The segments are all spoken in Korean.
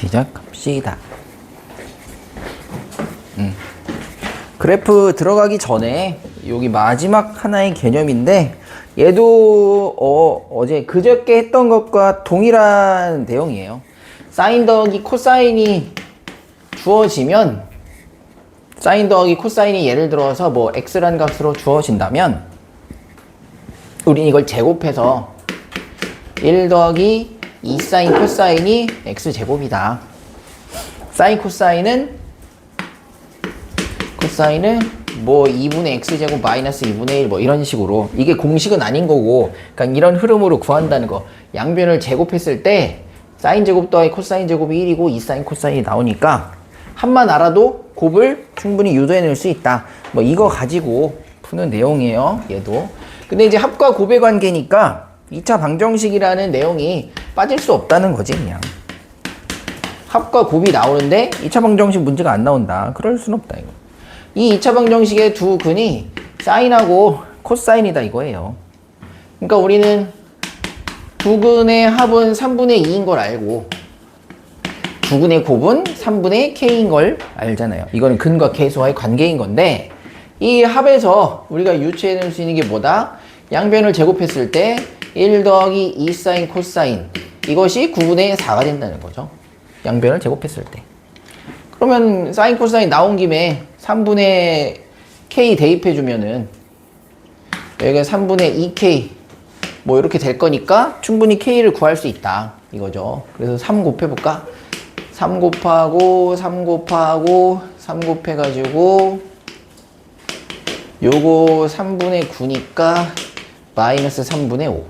시작합시다. 그래프 들어가기 전에 여기 마지막 하나의 개념인데 얘도 어제 그저께 했던 것과 동일한 내용이에요. 사인 더하기 코사인이 주어지면 사인 더하기 코사인이 예를 들어서 뭐 x라는 값으로 주어진다면 우린 이걸 제곱해서 1 더하기 2 사인 코사인이 x제곱이다. 사인 코사인은 뭐 2분의 x제곱 마이너스 2분의 1 뭐 이런 식으로, 이게 공식은 아닌 거고 그러니까 이런 흐름으로 구한다는 거. 양변을 제곱했을 때 사인 제곱 더하기 코사인 제곱이 1이고 2 사인 코사인이 나오니까 한만 알아도 곱을 충분히 유도해낼 수 있다. 뭐 이거 가지고 푸는 내용이에요, 얘도. 근데 이제 합과 곱의 관계니까 2차 방정식이라는 내용이 빠질 수 없다는 거지. 그냥 합과 곱이 나오는데 2차 방정식 문제가 안 나온다, 그럴 순 없다 이거. 이 2차 방정식의 두 근이 사인하고 코사인이다 이거예요. 그러니까 우리는 두 근의 합은 3분의 2인 걸 알고 두 근의 곱은 3분의 k인 걸 알잖아요. 이거는 근과 계수와의 관계인 건데, 이 합에서 우리가 유추해낼 수 있는 게 뭐다? 양변을 제곱했을 때 1 더하기 2 사인 코사인, 이것이 9분의 4가 된다는 거죠. 양변을 제곱했을 때. 그러면 사인 코사인 나온 김에 3분의 k 대입해주면은 여기가 3분의 2k 뭐 이렇게 될 거니까 충분히 k를 구할 수 있다 이거죠. 그래서 3 곱해볼까? 3 곱하고 3 곱하고 3 곱해가지고 요거 3분의 9니까 마이너스 3분의 5.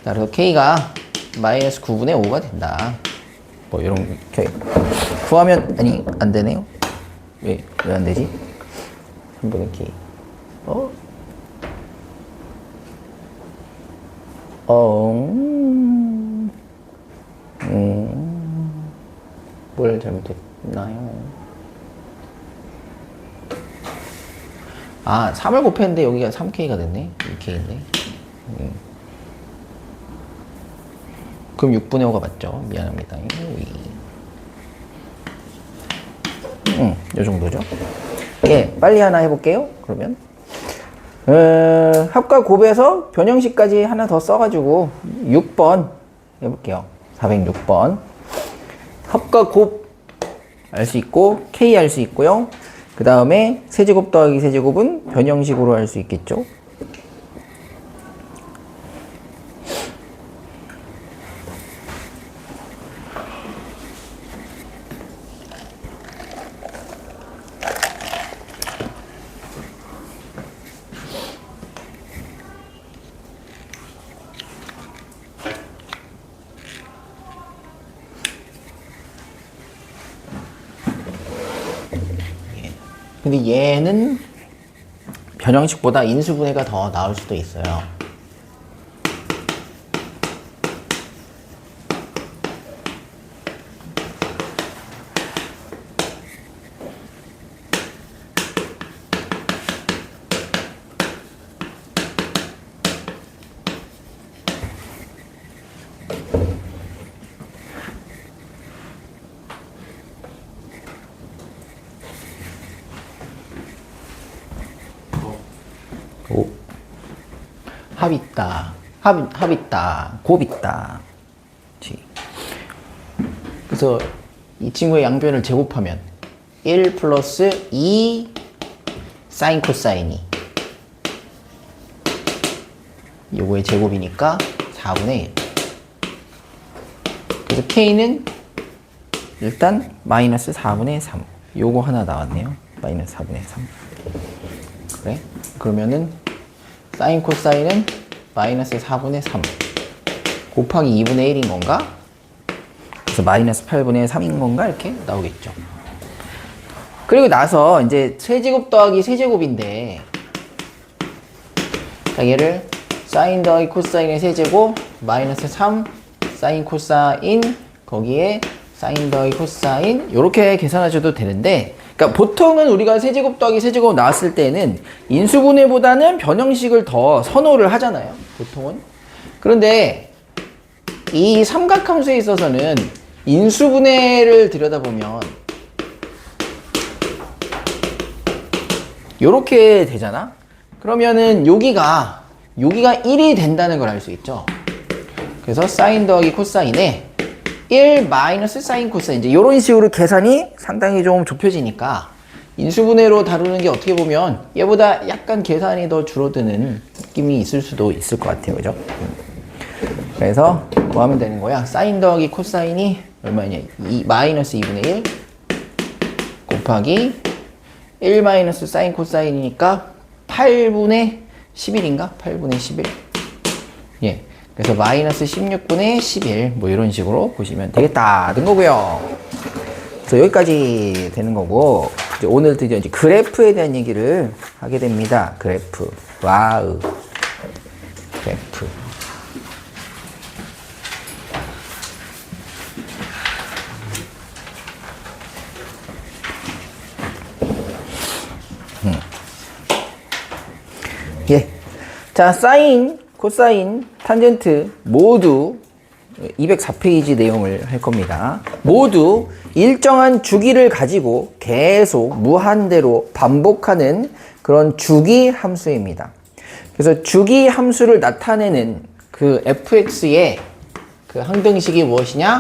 그래서 k가 마이너스 9분의 5가 된다. 뭐 이런 게 구하면, 아니 안 되네요. 왜 안 되지? 3분의 k. 뭘 잘못했나요? 아, 3을 곱했는데 여기가 3k가 됐네. 2k인데. 그럼 6분의 5가 맞죠? 미안합니다. 요 정도죠. 예, 빨리 하나 해볼게요. 그러면 합과 곱에서 변형식까지 하나 더 써가지고 6번 해볼게요. 406번. 합과 곱 알 수 있고 k 알 수 있고요. 그 다음에 세제곱 더하기 세제곱은 변형식으로 할 수 있겠죠. 근데 얘는 변형식보다 인수분해가 더 나올 수도 있어요. 합 있다. 합 있다. 곱 있다. 그래서 이 친구의 양변을 제곱하면 1 플러스 2 사인 코사인이 요거의 제곱이니까 4분의 1. 그래서 k는 일단 마이너스 4분의 3. 요거 하나 나왔네요. 마이너스 4분의 3. 그래? 그러면은 사인 코사인은 마이너스 4분의 3 곱하기 2분의 1인 건가? 그래서 마이너스 8분의 3인 건가? 이렇게 나오겠죠. 그리고 나서 이제 세제곱 더하기 세제곱인데, 자, 얘를 사인 더하기 코사인의 세제곱 마이너스 3 사인 코사인 거기에 사인 더하기 코사인 요렇게 계산하셔도 되는데, 그러니까 보통은 우리가 세제곱 더하기 세제곱 나왔을 때는 인수분해보다는 변형식을 더 선호를 하잖아요, 보통은. 그런데 이 삼각함수에 있어서는 인수분해를 들여다보면 요렇게 되잖아? 그러면은 여기가 1이 된다는 걸 알 수 있죠? 그래서 사인 더하기 코사인에 1 마이너스 사인 코사인, 이제 이런 식으로 계산이 상당히 좀 좁혀지니까 인수분해로 다루는 게 어떻게 보면 얘보다 약간 계산이 더 줄어드는 느낌이 있을 수도 있을 것 같아요. 그죠? 그래서 뭐 하면 되는 거야? 사인 더하기 코사인이 얼마냐? 마이너스 2분의 1 곱하기 1 마이너스 사인 코사인이니까 8분의 11인가? 8분의 11. 예. 그래서 마이너스 16분의 11. 뭐 이런 식으로 보시면 되겠다. 된 거고요. 그래서 여기까지 되는 거고, 이제 오늘 드디어 이제 그래프에 대한 얘기를 하게 됩니다. 그래프. 와우. 그래프. 예. 자, 사인, 코사인, 탄젠트 모두 204페이지 내용을 할 겁니다. 모두 일정한 주기를 가지고 계속 무한대로 반복하는 그런 주기 함수입니다. 그래서 주기 함수를 나타내는 그 fx의 그 항등식이 무엇이냐?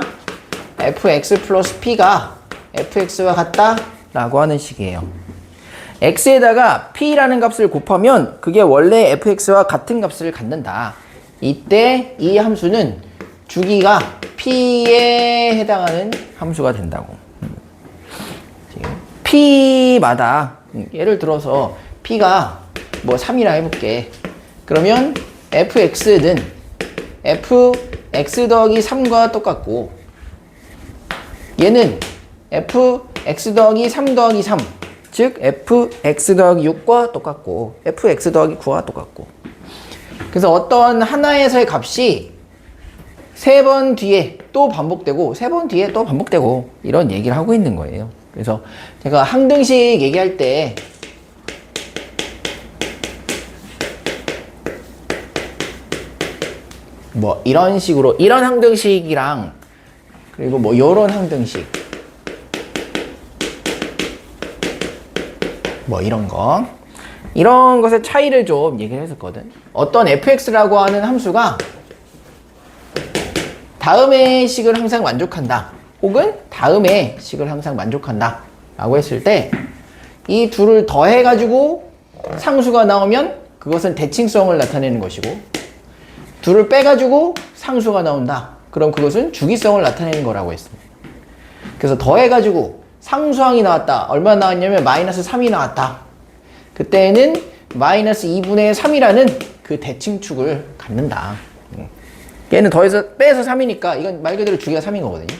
fx 플러스 p가 fx와 같다 라고 하는 식이에요. x에다가 p라는 값을 곱하면 그게 원래 fx와 같은 값을 갖는다. 이때 이 함수는 주기가 p에 해당하는 함수가 된다고. p마다 예를 들어서 p가 뭐 3이라 해볼게. 그러면 fx는 fx 더하기 3과 똑같고, 얘는 fx 더하기 3 더하기 3, 즉 fx 더하기 6과 똑같고 fx 더하기 9와 똑같고. 그래서 어떤 하나에서의 값이 3번 뒤에 또 반복되고 3번 뒤에 또 반복되고 이런 얘기를 하고 있는 거예요. 그래서 제가 항등식 얘기할 때 뭐 이런 식으로 이런 항등식이랑 그리고 뭐 요런 항등식 뭐 이런 것의 차이를 좀 얘기를 했었거든. 어떤 fx라고 하는 함수가 다음의 식을 항상 만족한다, 혹은 다음의 식을 항상 만족한다 라고 했을 때 이 둘을 더해 가지고 상수가 나오면 그것은 대칭성을 나타내는 것이고, 둘을 빼 가지고 상수가 나온다, 그럼 그것은 주기성을 나타내는 거라고 했습니다. 그래서 더해 가지고 상수항이 나왔다. 얼마나 나왔냐면 마이너스 3이 나왔다. 그때는 마이너스 2분의 3이라는 그 대칭축을 갖는다. 얘는 더해서 빼서 3이니까 이건 말 그대로 주기가 3인 거거든요.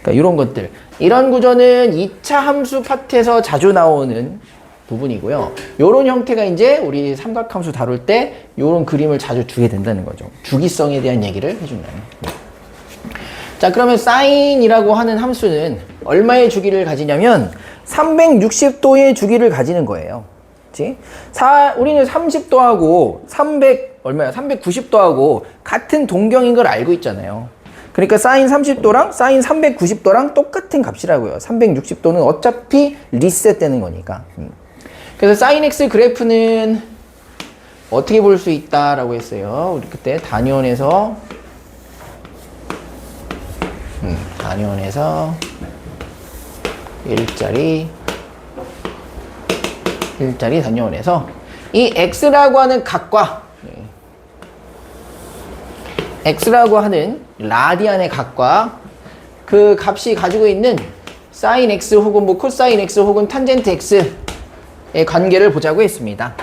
그러니까 이런 것들. 이런 구조는 2차 함수 파트에서 자주 나오는 부분이고요. 이런 형태가 이제 우리 삼각함수 다룰 때 이런 그림을 자주 주게 된다는 거죠. 주기성에 대한 얘기를 해준다는. 자, 그러면 사인이라고 하는 함수는 얼마의 주기를 가지냐면 360도의 주기를 가지는 거예요. 그치? 우리는 30도하고 390도하고 같은 동경인 걸 알고 있잖아요. 그러니까 사인 30도랑 사인 390도랑 똑같은 값이라고요. 360도는 어차피 리셋되는 거니까. 그래서 사인 x 그래프는 어떻게 볼 수 있다라고 했어요. 우리 그때 단위원에서 단위원에서 1짜리 단위원에서 이 x라고 하는 각과 x라고 하는 라디안의 각과 그 값이 가지고 있는 사인 x 혹은 뭐 코사인 x 혹은 탄젠트 x의 관계를 보자고 했습니다.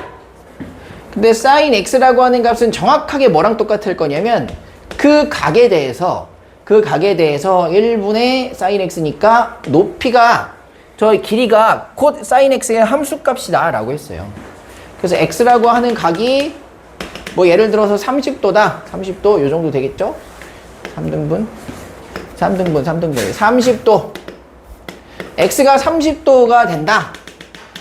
근데 사인 x라고 하는 값은 정확하게 뭐랑 똑같을 거냐면 그 각에 대해서 1분의 사인 x니까 높이가 저 길이가 곧 사인 x의 함수값이다 라고 했어요. 그래서 x라고 하는 각이 뭐 예를 들어서 30도다. 30도 요 정도 되겠죠? 3등분 30도. x가 30도가 된다.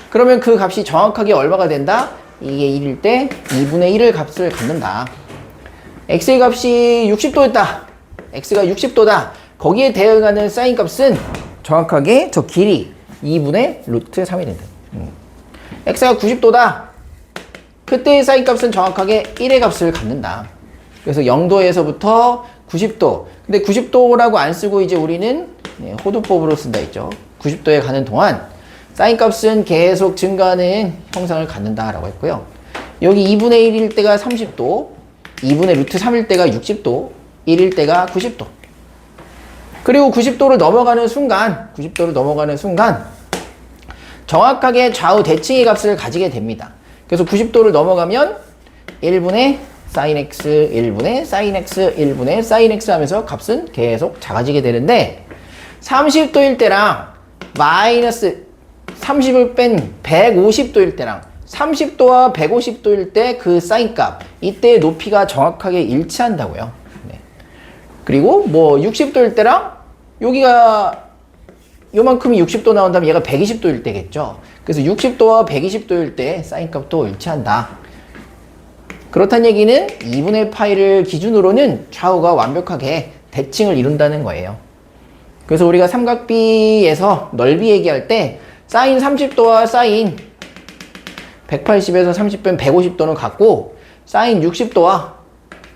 그러면 그 값이 정확하게 얼마가 된다? 이게 1일 때 2분의 1을 값을 갖는다. x의 값이 60도였다. x가 60도다. 거기에 대응하는 사인 값은 정확하게 저 길이 2분의 루트 3이 된다. x가 90도다. 그때의 사인 값은 정확하게 1의 값을 갖는다. 그래서 0도에서부터 90도. 근데 90도라고 안 쓰고 이제 우리는 호두법으로 쓴다 했죠. 90도에 가는 동안 사인 값은 계속 증가하는 형상을 갖는다라고 했고요. 여기 2분의 1일 때가 30도, 2분의 루트 3일 때가 60도, 1일 때가 90도. 그리고 90도를 넘어가는 순간 정확하게 좌우 대칭의 값을 가지게 됩니다. 그래서 90도를 넘어가면 1분의 sin x, 1분의 sin x, 1분의 sin x 하면서 값은 계속 작아지게 되는데 30도일 때랑 마이너스 30을 뺀 150도일 때랑 30도와 150도일 때 그 사인 값, 이때의 높이가 정확하게 일치한다고요. 네. 그리고 뭐 60도일 때랑 여기가 요만큼이 60도 나온다면 얘가 120도일 때겠죠. 그래서 60도와 120도일 때 사인 값도 일치한다. 그렇다는 얘기는 2분의 파이를 기준으로는 좌우가 완벽하게 대칭을 이룬다는 거예요. 그래서 우리가 삼각비에서 넓이 얘기할 때 사인 30도와 사인 180에서 30 뺀 150도는 같고 사인 60도와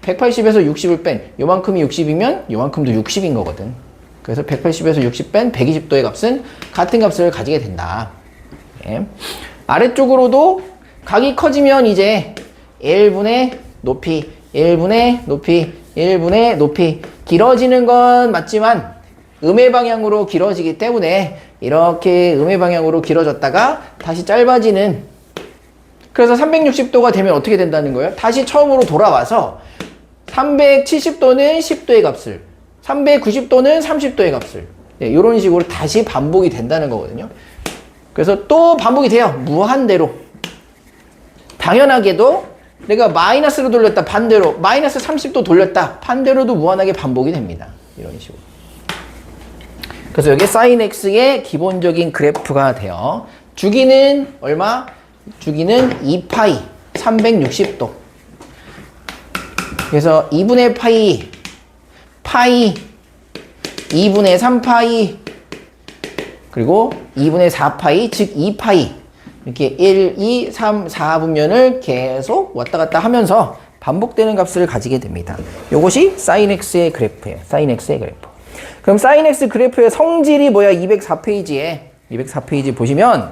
180에서 60을 뺀 요만큼이 60이면 요만큼도 60인 거거든. 그래서 180에서 60 뺀 120도의 값은 같은 값을 가지게 된다. 네. 아래쪽으로도 각이 커지면 이제 1분의 높이, 1분의 높이, 1분의 높이 길어지는 건 맞지만 음의 방향으로 길어지기 때문에 이렇게 음의 방향으로 길어졌다가 다시 짧아지는, 그래서 360도가 되면 어떻게 된다는 거예요? 다시 처음으로 돌아와서 370도는 10도의 값을, 390도는 30도의 값을, 네, 이런 식으로 다시 반복이 된다는 거거든요. 그래서 또 반복이 돼요. 무한대로. 당연하게도 내가 마이너스로 돌렸다, 반대로 마이너스 30도 돌렸다, 반대로도 무한하게 반복이 됩니다. 이런 식으로. 그래서 여기 sin x의 기본적인 그래프가 돼요. 주기는 얼마? 주기는 2파이 360도. 그래서 2분의 파이, 파이, 2분의 3파이, 그리고 2분의 4파이, 즉 2파이. 이렇게 1, 2, 3, 4분면을 계속 왔다 갔다 하면서 반복되는 값을 가지게 됩니다. 이것이 sin x의 그래프예요. sin x의 그래프. 그럼 sin x 그래프의 성질이 뭐야? 204페이지 보시면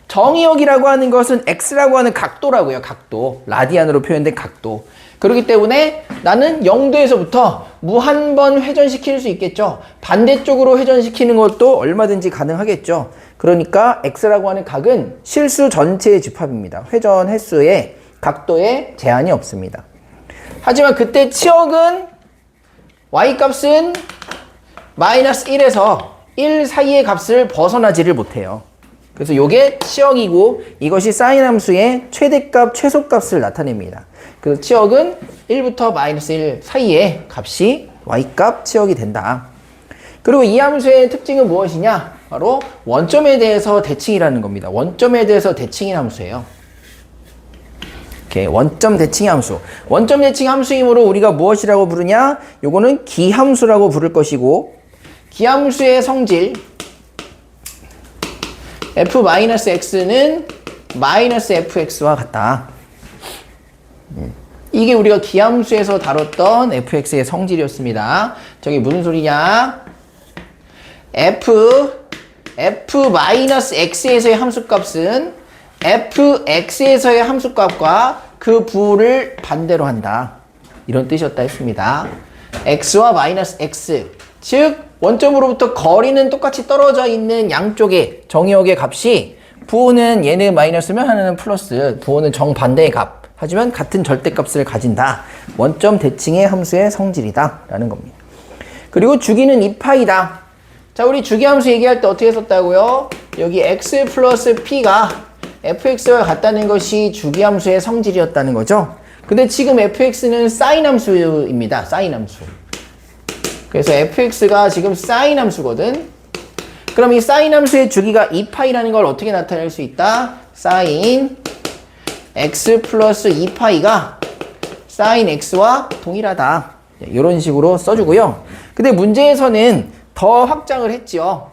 정의역이라고 하는 것은 x라고 하는 각도라고요. 각도. 라디안으로 표현된 각도. 그렇기 때문에 나는 0도에서부터 무한번 회전시킬 수 있겠죠. 반대쪽으로 회전시키는 것도 얼마든지 가능하겠죠. 그러니까 x라고 하는 각은 실수 전체의 집합입니다. 회전 횟수에 각도에 제한이 없습니다. 하지만 그때 치역은 y값은 마이너스 1에서 1 사이의 값을 벗어나지를 못해요. 그래서 이게 치역이고 이것이 사인 함수의 최대값, 최소값을 나타냅니다. 그래서 치역은 1부터 마이너스 1 사이의 값이 y값 치역이 된다. 그리고 이 함수의 특징은 무엇이냐? 바로 원점에 대해서 대칭이라는 겁니다. 원점에 대해서 대칭인 함수예요. 이렇게 원점 대칭 함수. 원점 대칭 함수이므로 우리가 무엇이라고 부르냐? 요거는 기함수라고 부를 것이고, 기함수의 성질 f-x는 마이너스 fx와 같다. 이게 우리가 기함수에서 다뤘던 fx의 성질이었습니다. 저게 무슨 소리냐? f-x에서의 함수값은 fx에서의 함수값과 그 부호를 반대로 한다. 이런 뜻이었다 했습니다. x와 마이너스 x, 즉 원점으로부터 거리는 똑같이 떨어져 있는 양쪽의 정의역의 값이, 부호는 얘는 마이너스면 하나는 플러스, 부호는 정반대의 값, 하지만 같은 절대값을 가진다. 원점 대칭의 함수의 성질이다 라는 겁니다. 그리고 주기는 2파이다. 자, 우리 주기함수 얘기할 때 어떻게 썼다고요? 여기 x 플러스 p가 fx와 같다는 것이 주기함수의 성질이었다는 거죠. 근데 지금 fx는 사인 함수입니다. 사인 함수. 그래서 fx가 지금 사인 함수거든. 그럼 이 사인 함수의 주기가 2파이라는 걸 어떻게 나타낼 수 있다? 사인 x 플러스 2파이가 사인 x와 동일하다. 이런 식으로 써주고요. 근데 문제에서는 더 확장을 했죠.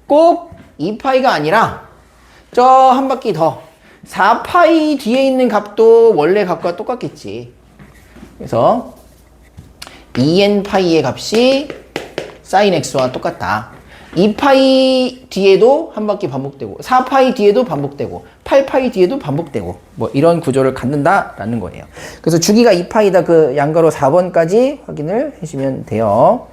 꼭 2파이가 아니라 저 한 바퀴 더 4파이 뒤에 있는 값도 원래 값과 똑같겠지. 그래서 2n파이의 값이 sin x와 똑같다. 2파이 뒤에도 한 바퀴 반복되고 4파이 뒤에도 반복되고 8파이 뒤에도 반복되고 뭐 이런 구조를 갖는다라는 거예요. 그래서 주기가 2파이다. 그 양가로 4번까지 확인을 해주시면 돼요.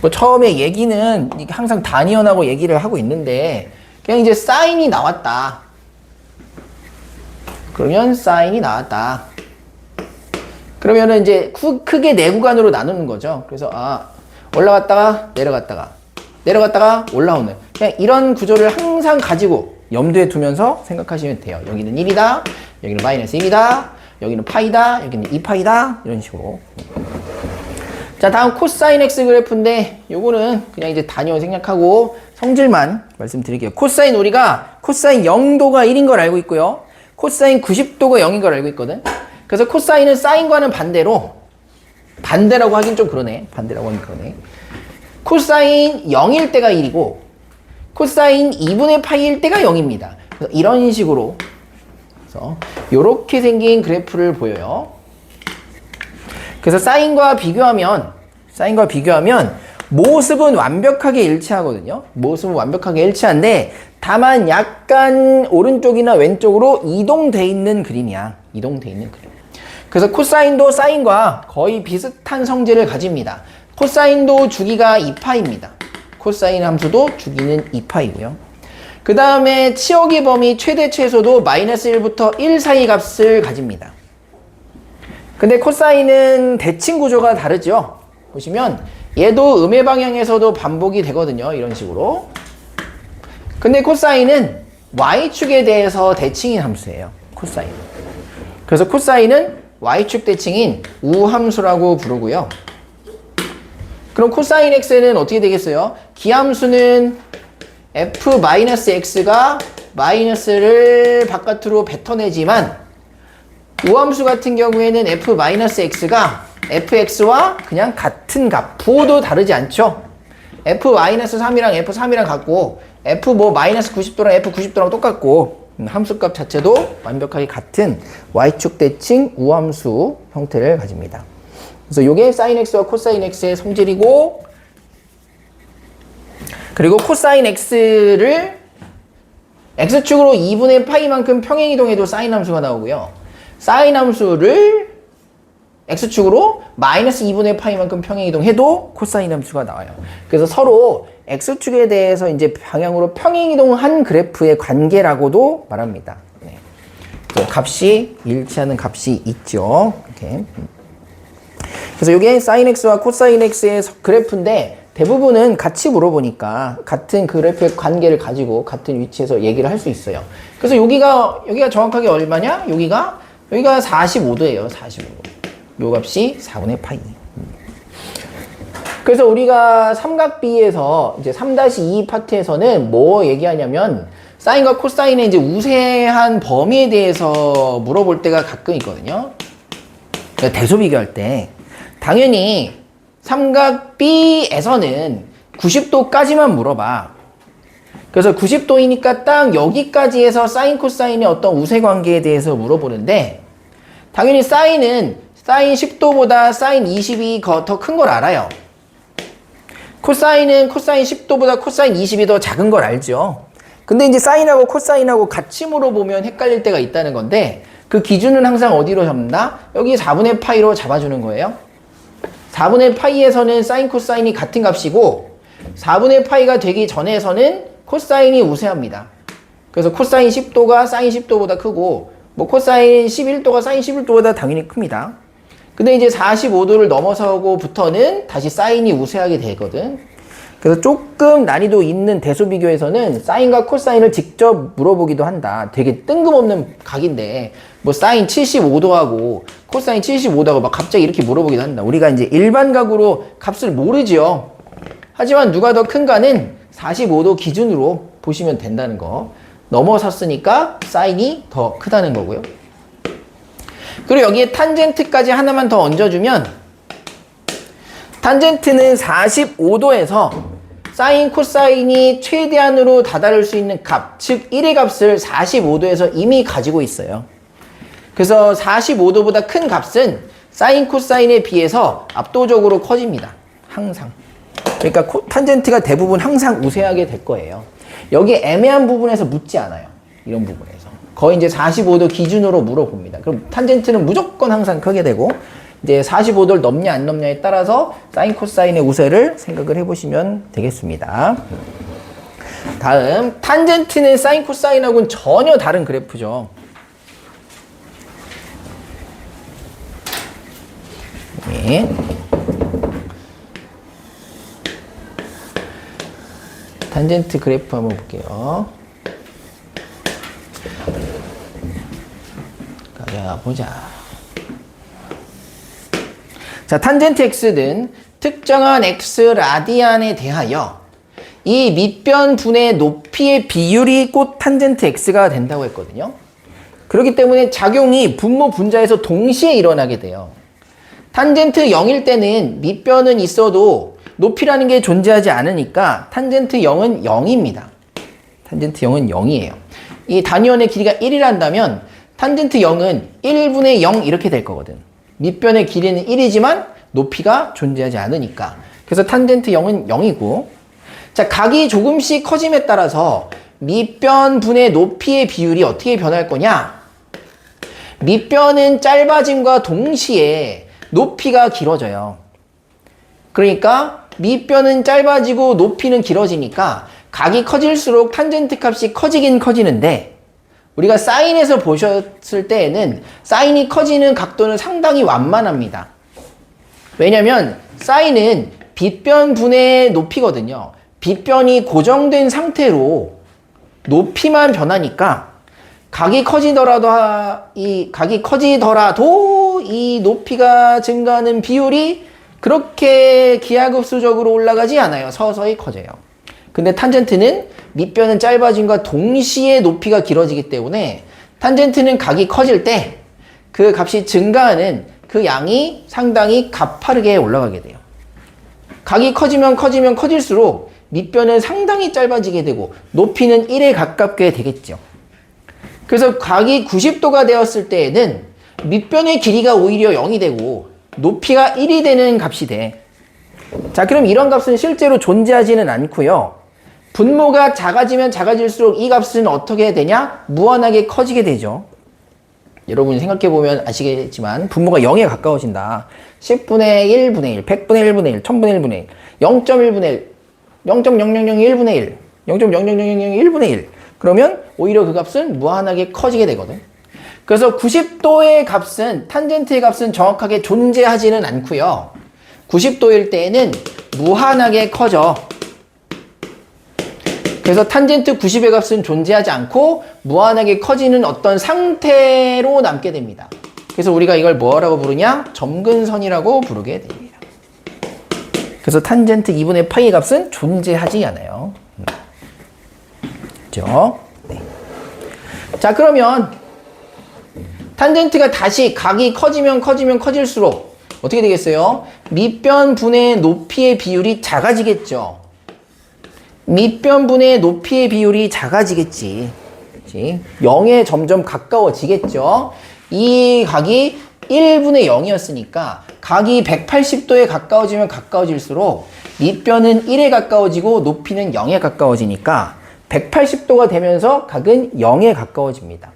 뭐 처음에 얘기는 항상 단위원하고 얘기를 하고 있는데 그냥 이제 사인이 나왔다. 그러면 사인이 나왔다. 그러면은 이제 크게 네 구간으로 나누는 거죠. 그래서 올라갔다가 내려갔다가 올라오는 그냥 이런 구조를 항상 가지고 염두에 두면서 생각하시면 돼요. 여기는 1이다. 여기는 마이너스 1이다. 여기는 파이다. 여기는 2파이다. 이런 식으로. 자, 다음 코사인 x 그래프인데 요거는 그냥 이제 단위원 생략하고 성질만 말씀드릴게요. 코사인 우리가 코사인 0도가 1인 걸 알고 있고요. 코사인 90도가 0인 걸 알고 있거든. 그래서 코사인은 사인과는 반대라고 하긴 좀 그러네. 반대라고 하긴 그러네. 코사인 0일 때가 1이고 코사인 2분의 파이일 때가 0입니다. 그래서 이런 식으로 그래서 이렇게 생긴 그래프를 보여요. 그래서 사인과 비교하면 모습은 완벽하게 일치하거든요. 모습은 완벽하게 일치한데 다만 약간 오른쪽이나 왼쪽으로 이동돼 있는 그림이야. 이동돼 있는 그림. 그래서 코사인도 사인과 거의 비슷한 성질을 가집니다. 코사인도 주기가 2파입니다. 코사인 함수도 주기는 2파이고요. 그 다음에 치역의 범위 최대 최소도 마이너스 1부터 1 사이 값을 가집니다. 근데 코사인은 대칭 구조가 다르죠. 보시면 얘도 음의 방향에서도 반복이 되거든요. 이런 식으로. 근데 코사인은 y축에 대해서 대칭인 함수예요. 코사인. 그래서 코사인은 y축 대칭인 우함수라고 부르고요. 그럼 코사인 x는 어떻게 되겠어요? 기함수는 f-x가 마이너스를 바깥으로 뱉어내지만 우함수 같은 경우에는 f-x가 fx와 그냥 같은 값, 부호도 다르지 않죠? f-3이랑 f3이랑 같고 f 마이너스 90도랑 f 90도랑 똑같고 함수값 자체도 완벽하게 같은 y축 대칭 우함수 형태를 가집니다. 그래서 이게 sin x와 코사인 x의 성질이고 그리고 코사인 x를 x축으로 2분의 파이만큼 평행이동해도 사인 함수가 나오고요. 사인 함수를 x축으로 마이너스 2분의 파이만큼 평행이동해도 코사인 함수가 나와요. 그래서 서로 x축에 대해서 이제 방향으로 평행이동한 그래프의 관계라고도 말합니다. 네. 값이 일치하는 값이 있죠. 이렇게. 그래서 이게 sin x와 코사인 x의 그래프인데 대부분은 같이 물어보니까 같은 그래프의 관계를 가지고 같은 위치에서 얘기를 할 수 있어요. 그래서 여기가 정확하게 얼마냐? 여기가 45도예요. 45도. 요 값이 4분의 파이. 그래서 우리가 삼각비에서 이제 3-2 파트에서는 뭐 얘기하냐면 사인과 코사인의 이제 우세한 범위에 대해서 물어볼 때가 가끔 있거든요. 그러니까 대소 비교할 때 당연히 삼각비에서는 90도까지만 물어봐. 그래서 90도이니까 딱 여기까지 해서 사인 코사인의 어떤 우세 관계에 대해서 물어보는데 당연히 사인은 사인 10도보다 사인 20이 더 큰 걸 알아요. 코사인은 코사인 10도보다 코사인 20이 더 작은 걸 알죠. 근데 이제 사인하고 코사인하고 같이 물어보면 헷갈릴 때가 있다는 건데 그 기준은 항상 어디로 잡는다? 여기 4분의 파이로 잡아주는 거예요. 4분의 파이에서는 사인 코사인이 같은 값이고 4분의 파이가 되기 전에서는 코사인이 우세합니다. 그래서 코사인 10도가 사인 10도보다 크고 코사인 11도가 사인 11도보다 당연히 큽니다. 근데 이제 45도를 넘어서고부터는 다시 사인이 우세하게 되거든. 그래서 조금 난이도 있는 대소 비교에서는 사인과 코사인을 직접 물어보기도 한다. 되게 뜬금없는 각인데 사인 75도하고 코사인 75도하고 막 갑자기 이렇게 물어보기도 한다. 우리가 이제 일반 각으로 값을 모르죠. 하지만 누가 더 큰가는 45도 기준으로 보시면 된다는 거. 넘어섰으니까 사인이 더 크다는 거고요. 그리고 여기에 탄젠트까지 하나만 더 얹어주면 탄젠트는 45도에서 사인, 코사인이 최대한으로 다다를 수 있는 값, 즉 1의 값을 45도에서 이미 가지고 있어요. 그래서 45도보다 큰 값은 사인, 코사인에 비해서 압도적으로 커집니다. 항상. 그러니까 탄젠트가 대부분 항상 우세하게 될 거예요. 여기 애매한 부분에서 묻지 않아요. 이런 부분에서. 거의 이제 45도 기준으로 물어봅니다. 그럼 탄젠트는 무조건 항상 크게 되고, 이제 45도를 넘냐 안 넘냐에 따라서 사인, 코사인의 우세를 생각을 해보시면 되겠습니다. 다음, 탄젠트는 사인, 코사인하고는 전혀 다른 그래프죠. 네. 탄젠트 그래프 한번 볼게요. 보자. 자, 탄젠트 x는 특정한 x 라디안에 대하여 이 밑변분의 높이의 비율이 곧 탄젠트 x가 된다고 했거든요. 그렇기 때문에 작용이 분모 분자에서 동시에 일어나게 돼요. 탄젠트 0일 때는 밑변은 있어도 높이라는 게 존재하지 않으니까 탄젠트 0은 0입니다. 탄젠트 0은 0이에요. 이 단위원의 길이가 1이란다면 탄젠트 0은 1분의 0 이렇게 될 거거든. 밑변의 길이는 1이지만 높이가 존재하지 않으니까. 그래서 탄젠트 0은 0이고, 자, 각이 조금씩 커짐에 따라서 밑변분의 높이의 비율이 어떻게 변할 거냐? 밑변은 짧아짐과 동시에 높이가 길어져요. 그러니까 밑변은 짧아지고 높이는 길어지니까 각이 커질수록 탄젠트 값이 커지긴 커지는데, 우리가 사인에서 보셨을 때에는 사인이 커지는 각도는 상당히 완만합니다. 왜냐면 사인은 빗변분의 높이거든요. 빗변이 고정된 상태로 높이만 변하니까 각이 커지더라도 이 높이가 증가하는 비율이 그렇게 기하급수적으로 올라가지 않아요. 서서히 커져요. 근데 탄젠트는 밑변은 짧아짐과 동시에 높이가 길어지기 때문에 탄젠트는 각이 커질 때 그 값이 증가하는 그 양이 상당히 가파르게 올라가게 돼요. 각이 커지면 커질수록 밑변은 상당히 짧아지게 되고 높이는 1에 가깝게 되겠죠. 그래서 각이 90도가 되었을 때에는 밑변의 길이가 오히려 0이 되고 높이가 1이 되는 값이 돼. 자, 그럼 이런 값은 실제로 존재하지는 않고요. 분모가 작아지면 작아질수록 이 값은 어떻게 되냐? 무한하게 커지게 되죠. 여러분이 생각해보면 아시겠지만 분모가 0에 가까워진다. 10분의 1분의 1, 100분의 1분의 1, 1000분의 1분의 1, 0.1분의 1, 0.0001분의 1, 0.00001분의 1. 그러면 오히려 그 값은 무한하게 커지게 되거든. 그래서 90도의 값은, 탄젠트의 값은 정확하게 존재하지는 않고요. 90도일 때에는 무한하게 커져. 그래서 탄젠트 90의 값은 존재하지 않고 무한하게 커지는 어떤 상태로 남게 됩니다. 그래서 우리가 이걸 뭐라고 부르냐? 점근선이라고 부르게 됩니다. 그래서 탄젠트 2분의 파이의 값은 존재하지 않아요. 그렇죠? 네. 자, 그러면 탄젠트가 다시 각이 커지면 커질수록 어떻게 되겠어요? 밑변분의 높이의 비율이 작아지겠죠. 밑변분의 높이의 비율이 작아지겠지. 그치? 0에 점점 가까워지겠죠. 이 각이 1분의 0이었으니까 각이 180도에 가까워지면 가까워질수록 밑변은 1에 가까워지고 높이는 0에 가까워지니까 180도가 되면서 각은 0에 가까워집니다.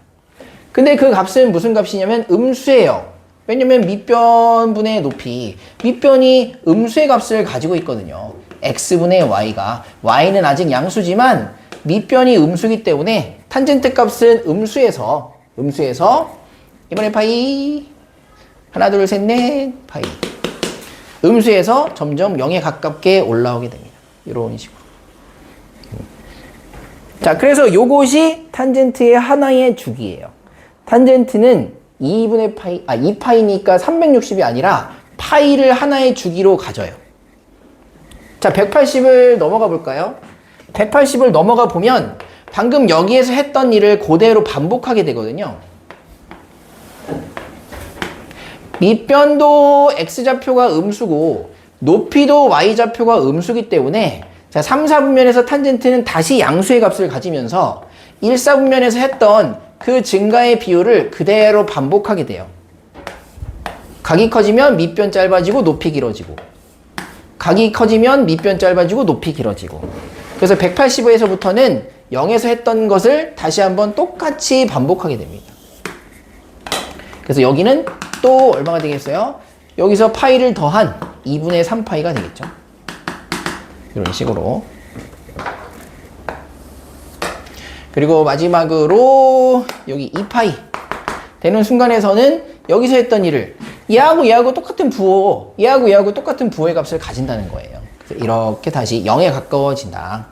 근데 그 값은 무슨 값이냐면 음수예요. 왜냐면 밑변분의 높이, 밑변이 음수의 값을 가지고 있거든요. x분의 y가, y는 아직 양수지만 밑변이 음수이기 때문에 탄젠트 값은 음수에서 이번에 파이 하나 둘 셋 넷 파이 음수에서 점점 0에 가깝게 올라오게 됩니다. 이런 식으로. 자, 그래서 요것이 탄젠트의 하나의 주기예요. 탄젠트는 2분의 파이, 2파이니까 360이 아니라 파이를 하나의 주기로 가져요. 자, 180을 넘어가 볼까요? 180을 넘어가 보면 방금 여기에서 했던 일을 그대로 반복하게 되거든요. 밑변도 x좌표가 음수고 높이도 y좌표가 음수기 때문에 자, 3, 4분면에서 탄젠트는 다시 양수의 값을 가지면서 1, 4분면에서 했던 그 증가의 비율을 그대로 반복하게 돼요. 각이 커지면 밑변 짧아지고 높이 길어지고, 각이 커지면 밑변 짧아지고 높이 길어지고. 그래서 185에서부터는 0에서 했던 것을 다시 한번 똑같이 반복하게 됩니다. 그래서 여기는 또 얼마가 되겠어요? 여기서 파이를 더한 2분의 3파이가 되겠죠. 이런 식으로. 그리고 마지막으로 여기 2파이 되는 순간에서는 여기서 했던 일을 얘하고 똑같은 부호, 얘하고 똑같은 부호의 값을 가진다는 거예요. 그래서 이렇게 다시 0에 가까워진다.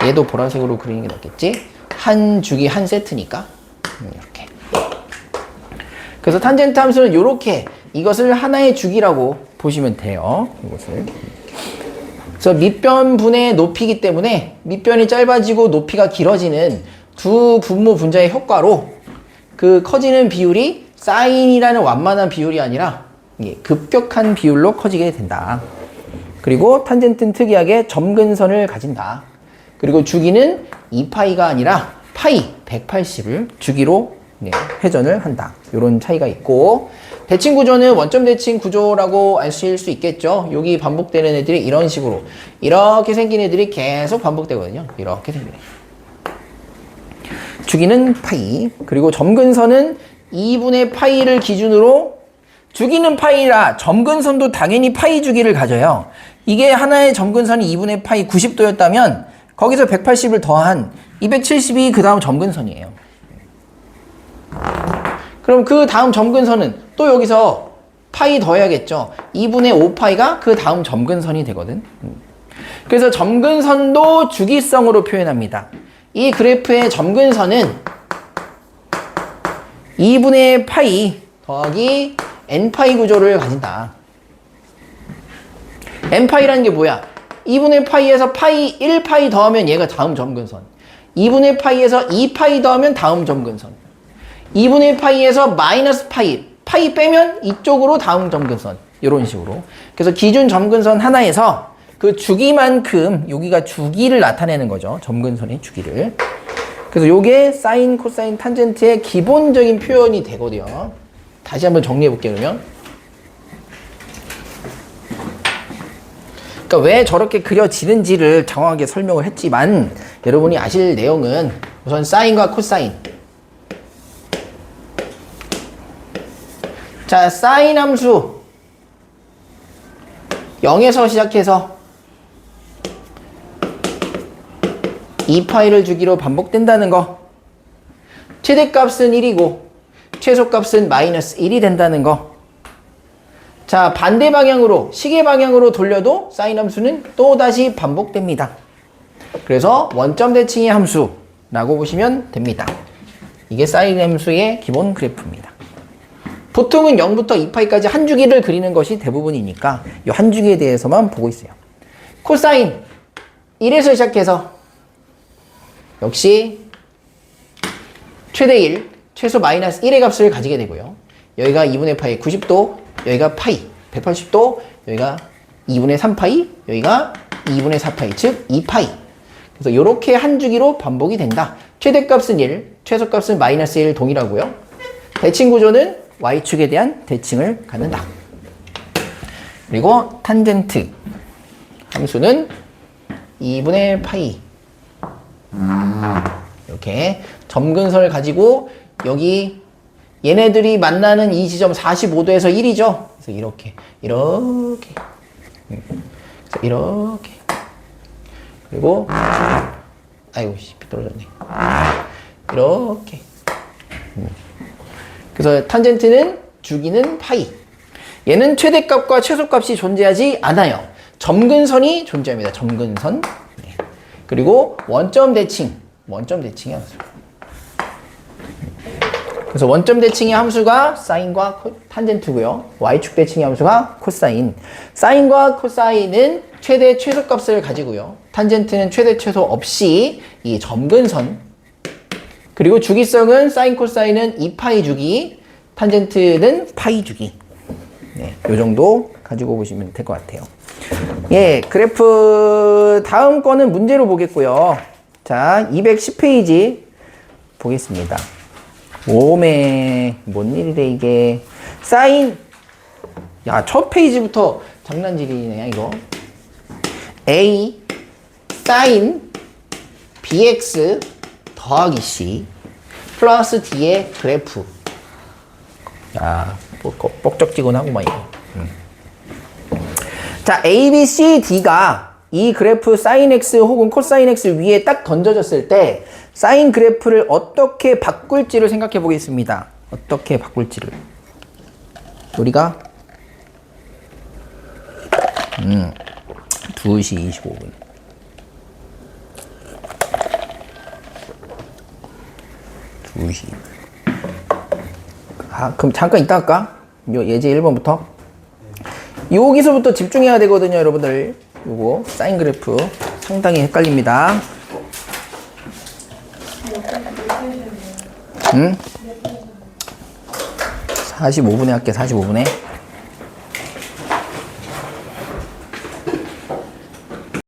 얘도 보라색으로 그리는 게 낫겠지? 한 주기 한 세트니까 이렇게. 그래서 탄젠트 함수는 이렇게 이것을 하나의 주기라고 보시면 돼요. 이것을. 그래서 밑변분의 높이기 때문에 밑변이 짧아지고 높이가 길어지는 두 분모 분자의 효과로 그 커지는 비율이 사인이라는 완만한 비율이 아니라 급격한 비율로 커지게 된다. 그리고 탄젠트는 특이하게 점근선을 가진다. 그리고 주기는 2파이가 아니라 파이 180을 주기로 회전을 한다. 이런 차이가 있고, 대칭 구조는 원점 대칭 구조라고 아실 수 있겠죠. 여기 반복되는 애들이 이런 식으로 이렇게 생긴 애들이 계속 반복되거든요. 이렇게 생긴 애. 주기는 파이, 그리고 점근선은 2분의 파이를 기준으로, 주기는 파이라 점근선도 당연히 파이 주기를 가져요. 이게 하나의 점근선이 2분의 파이 90도였다면 거기서 180을 더한 270이 그 다음 점근선이에요. 그럼 그 다음 점근선은 또 여기서 파이 더해야겠죠. 2분의 5파이가 그 다음 점근선이 되거든. 그래서 점근선도 주기성으로 표현합니다. 이 그래프의 점근선은 2분의 파이 더하기 n파이 구조를 가진다. n파이라는 게 뭐야? 2분의 파이에서 파이 1파이 더하면 얘가 다음 점근선, 2분의 파이에서 2파이 더하면 다음 점근선, 2분의 파이에서 마이너스 파이 빼면 이쪽으로 다음 점근선, 이런 식으로. 그래서 기준 점근선 하나에서 그 주기만큼 여기가 주기를 나타내는 거죠. 점근선의 주기를. 그래서 요게 사인, 코사인, 탄젠트의 기본적인 표현이 되거든요. 다시 한번 정리해 볼게요, 그러면. 그러니까 왜 저렇게 그려지는지를 정확하게 설명을 했지만 여러분이 아실 내용은 우선 사인과 코사인. 자, 사인 함수 0에서 시작해서 2파이를 주기로 반복된다는 거. 최대값은 1이고 최소값은 마이너스 1이 된다는 거. 자, 반대 방향으로, 시계 방향으로 돌려도 사인 함수는 또다시 반복됩니다. 그래서 원점 대칭의 함수라고 보시면 됩니다. 이게 사인 함수의 기본 그래프입니다. 보통은 0부터 2파이까지 한 주기를 그리는 것이 대부분이니까 이 한 주기에 대해서만 보고 있어요. 코사인 1에서 시작해서 역시 최대 1, 최소 마이너스 1의 값을 가지게 되고요. 여기가 2분의 파이 90도, 여기가 파이 180도, 여기가 2분의 3파이, 여기가 2분의 4파이, 즉 2파이. 그래서 이렇게 한 주기로 반복이 된다. 최대값은 1, 최소값은 마이너스 1 동일하고요. 대칭 구조는 y축에 대한 대칭을 갖는다. 그리고 탄젠트 함수는 2분의 파이. 이렇게 점근선을 가지고 여기 얘네들이 만나는 이 지점 45도에서 1이죠. 그래서 이렇게 그래서 이렇게 그리고 아이고 씨 떨어졌네. 이렇게. 그래서 탄젠트는 주기는 파이. 얘는 최대값과 최소값이 존재하지 않아요. 점근선이 존재합니다. 점근선. 네. 그리고 원점 대칭의 함수. 그래서 원점 대칭의 함수가 사인과 탄젠트고요. y축 대칭의 함수가 코사인. 사인과 코사인은 최대 최소값을 가지고요. 탄젠트는 최대 최소 없이 이 점근선. 그리고 주기성은 사인 코사인은 2파이 주기, 탄젠트는 파이 주기. 네, 요 정도 가지고 보시면 될 것 같아요. 예, 그래프 다음 거는 문제로 보겠고요. 자, 210페이지 보겠습니다. 오메, 뭔 일이래 이게. 사인, 야, 첫 페이지부터 장난질이네 이거. A 사인 bx 더하기 c 플러스 d의 그래프. 야, 뻑적지근하구만 이거. 자, a, b, c, d가 이 그래프 사인 x 혹은 코사인 x 위에 딱 던져졌을 때 사인 그래프를 어떻게 바꿀지를 생각해 보겠습니다. 어떻게 바꿀지를. 우리가 2시 25분. 아, 그럼 잠깐 이따 할까? 요 예제 1번부터. 여기서부터 집중해야 되거든요, 여러분들. 요거 사인 그래프 상당히 헷갈립니다. 응? 45분에 할게, 45분에.